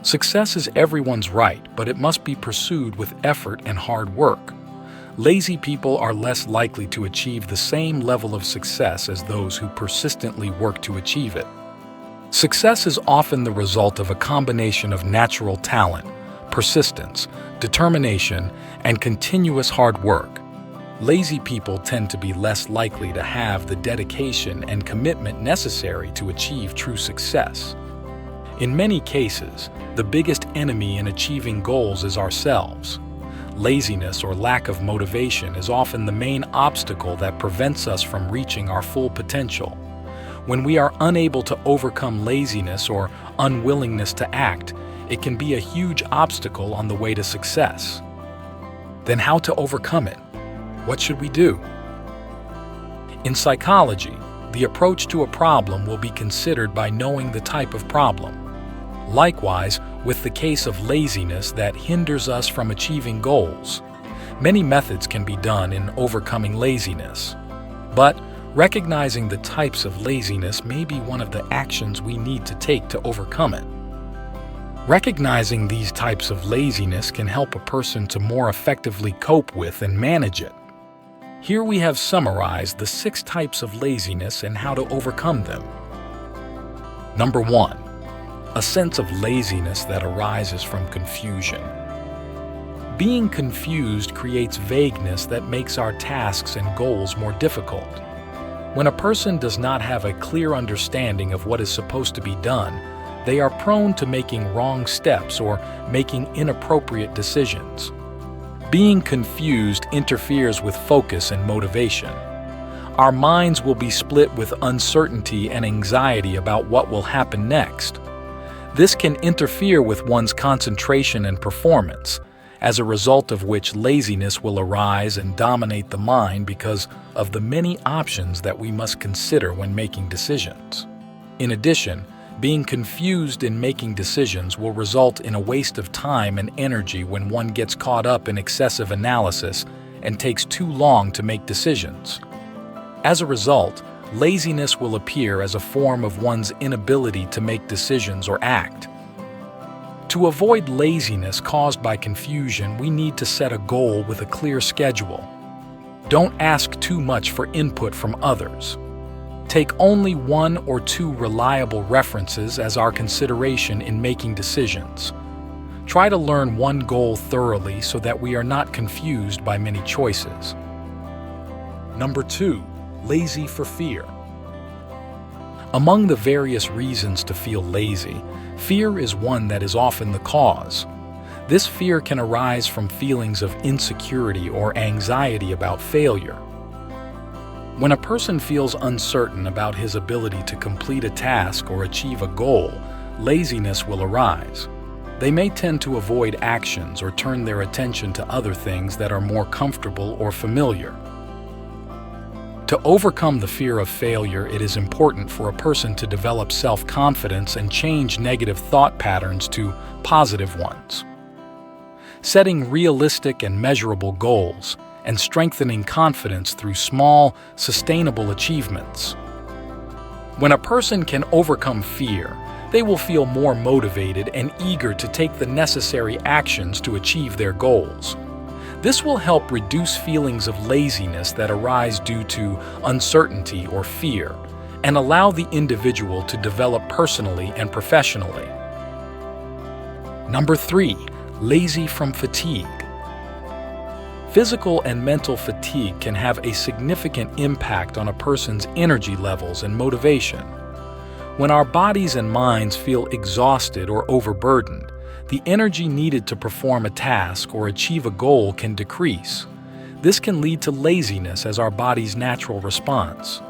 Success is everyone's right, but it must be pursued with effort and hard work. Lazy people are less likely to achieve the same level of success as those who persistently work to achieve it. Success is often the result of a combination of natural talent, persistence, determination, and continuous hard work. Lazy people tend to be less likely to have the dedication and commitment necessary to achieve true success. In many cases, the biggest enemy in achieving goals is ourselves. Laziness or lack of motivation is often the main obstacle that prevents us from reaching our full potential. When we are unable to overcome laziness or unwillingness to act, it can be a huge obstacle on the way to success. Then how to overcome it? What should we do? In psychology, the approach to a problem will be considered by knowing the type of problem. Likewise, with the case of laziness that hinders us from achieving goals, many methods can be done in overcoming laziness. But recognizing the types of laziness may be one of the actions we need to take to overcome it. Recognizing these types of laziness can help a person to more effectively cope with and manage it. Here we have summarized the 6 types of laziness and how to overcome them. Number 1. A sense of laziness that arises from confusion. Being confused creates vagueness that makes our tasks and goals more difficult. When a person does not have a clear understanding of what is supposed to be done, they are prone to making wrong steps or making inappropriate decisions. Being confused interferes with focus and motivation. Our minds will be split with uncertainty and anxiety about what will happen next. This can interfere with one's concentration and performance, as a result of which laziness will arise and dominate the mind because of the many options that we must consider when making decisions. In addition, being confused in making decisions will result in a waste of time and energy when one gets caught up in excessive analysis and takes too long to make decisions. As a result, laziness will appear as a form of one's inability to make decisions or act. To avoid laziness caused by confusion, we need to set a goal with a clear schedule. Don't ask too much for input from others. Take only 1 or 2 reliable references as our consideration in making decisions. Try to learn one goal thoroughly so that we are not confused by many choices. Number 2. Lazy for fear. Among the various reasons to feel lazy, fear is one that is often the cause. This fear can arise from feelings of insecurity or anxiety about failure. When a person feels uncertain about his ability to complete a task or achieve a goal, laziness will arise. They may tend to avoid actions or turn their attention to other things that are more comfortable or familiar. To overcome the fear of failure, it is important for a person to develop self-confidence and change negative thought patterns to positive ones. Setting realistic and measurable goals and strengthening confidence through small, sustainable achievements. When a person can overcome fear, they will feel more motivated and eager to take the necessary actions to achieve their goals. This will help reduce feelings of laziness that arise due to uncertainty or fear, and allow the individual to develop personally and professionally. Number 3. Lazy from fatigue. Physical and mental fatigue can have a significant impact on a person's energy levels and motivation. When our bodies and minds feel exhausted or overburdened, the energy needed to perform a task or achieve a goal can decrease. This can lead to laziness as our body's natural response.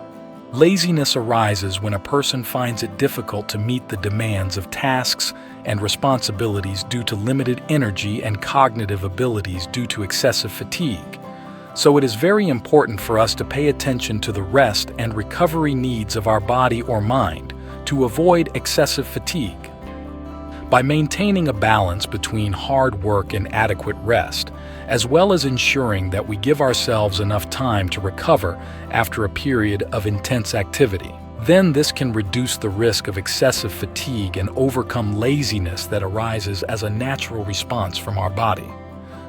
Laziness arises when a person finds it difficult to meet the demands of tasks and responsibilities due to limited energy and cognitive abilities due to excessive fatigue. So it is very important for us to pay attention to the rest and recovery needs of our body or mind to avoid excessive fatigue. By maintaining a balance between hard work and adequate rest, as well as ensuring that we give ourselves enough time to recover after a period of intense activity, Then this can reduce the risk of excessive fatigue and overcome laziness that arises as a natural response from our body.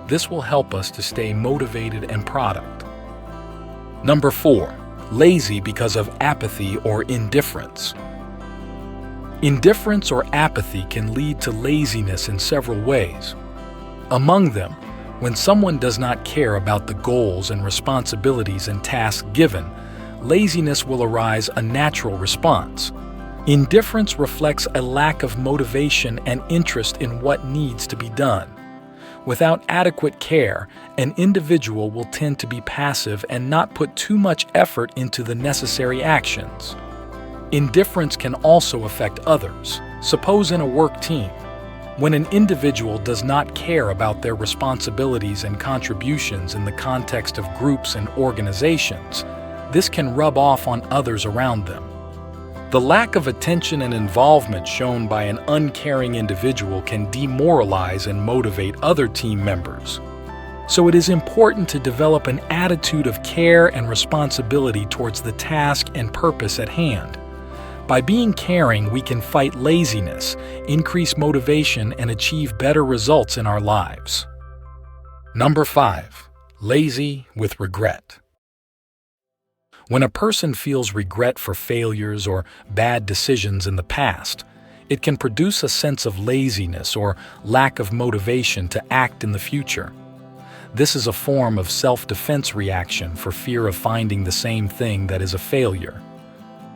This will help us to stay motivated and product. Number 4, lazy because of apathy or indifference. Indifference or apathy can lead to laziness in several ways. Among them, when someone does not care about the goals and responsibilities and tasks given, laziness will arise a natural response. Indifference reflects a lack of motivation and interest in what needs to be done. Without adequate care, an individual will tend to be passive and not put too much effort into the necessary actions. Indifference can also affect others. Suppose in a work team, when an individual does not care about their responsibilities and contributions in the context of groups and organizations, this can rub off on others around them. The lack of attention and involvement shown by an uncaring individual can demoralize and motivate other team members. So it is important to develop an attitude of care and responsibility towards the task and purpose at hand. By being caring, we can fight laziness, increase motivation, and achieve better results in our lives. Number 5, lazy with regret. When a person feels regret for failures or bad decisions in the past, it can produce a sense of laziness or lack of motivation to act in the future. This is a form of self-defense reaction for fear of finding the same thing that is a failure.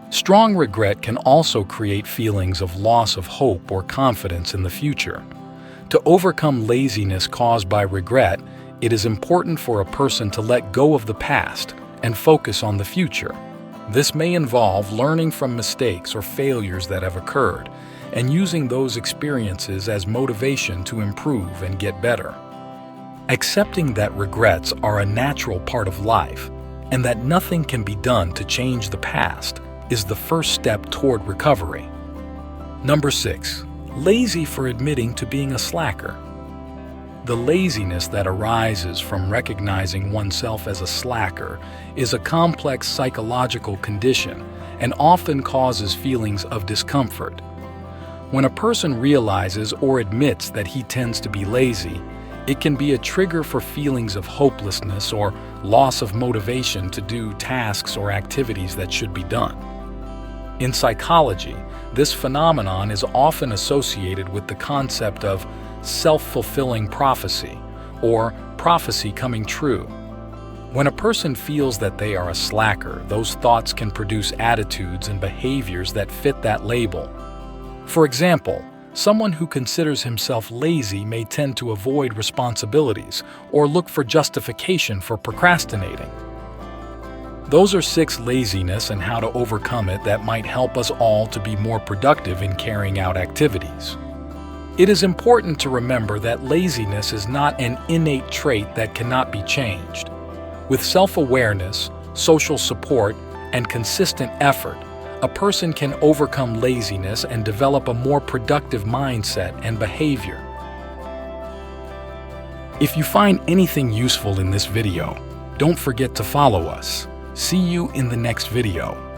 Strong regret can also create feelings of loss of hope or confidence in the future. To overcome laziness caused by regret, it is important for a person to let go of the past and focus on the future. This may involve learning from mistakes or failures that have occurred and using those experiences as motivation to improve and get better. Accepting that regrets are a natural part of life and that nothing can be done to change the past is the first step toward recovery. Number 6, lazy for admitting to being a slacker. The laziness that arises from recognizing oneself as a slacker is a complex psychological condition and often causes feelings of discomfort. When a person realizes or admits that he tends to be lazy, it can be a trigger for feelings of hopelessness or loss of motivation to do tasks or activities that should be done. In psychology, this phenomenon is often associated with the concept of self-fulfilling prophecy, or prophecy coming true. When a person feels that they are a slacker, those thoughts can produce attitudes and behaviors that fit that label. For example, someone who considers himself lazy may tend to avoid responsibilities or look for justification for procrastinating. Those are 6 laziness and how to overcome it that might help us all to be more productive in carrying out activities. It is important to remember that laziness is not an innate trait that cannot be changed. With self-awareness, social support, and consistent effort, a person can overcome laziness and develop a more productive mindset and behavior. If you find anything useful in this video, don't forget to follow us. See you in the next video.